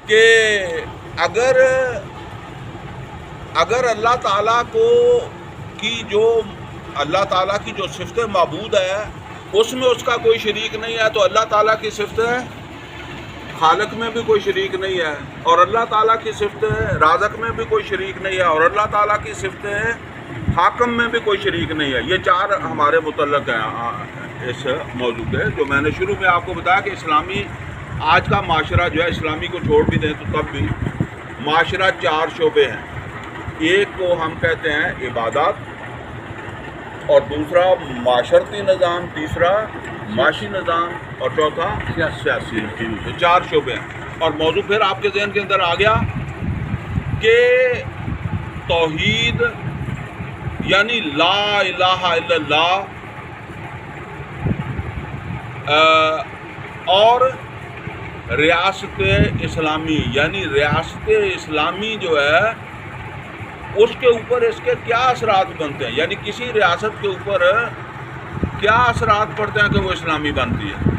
کہ اگر اللہ تعالیٰ اللہ تعالیٰ کی جو صفت معبود ہے اس میں اس کا کوئی شریک نہیں ہے، تو اللہ تعالیٰ کی صفت خالق میں بھی کوئی شریک نہیں ہے، اور اللہ تعالیٰ کی صفت رازق میں بھی کوئی شریک نہیں ہے، اور اللہ تعالیٰ کی صفت حاکم میں بھی کوئی شریک نہیں ہے۔ یہ چار ہمارے متعلق ہیں اس موضوع کے، جو میں نے شروع میں آپ کو بتایا کہ اسلامی آج کا معاشرہ جو ہے، اسلامی کو چھوڑ بھی دیں تو تب بھی معاشرہ چار شعبے ہیں۔ ایک کو ہم کہتے ہیں عبادات، اور دوسرا معاشرتی نظام، تیسرا معاشی نظام، اور چوتھا سیاسی نظام۔ چار شعبے ہیں، اور موضوع پھر آپ کے ذہن کے اندر آ گیا کہ توحید یعنی لا الہ الا اللہ، اور ریاست اسلامی یعنی ریاست اسلامی جو ہے اس کے اوپر اس کے کیا اثرات بنتے ہیں، یعنی کسی ریاست کے اوپر کیا اثرات پڑتے ہیں کہ وہ اسلامی بنتی ہے۔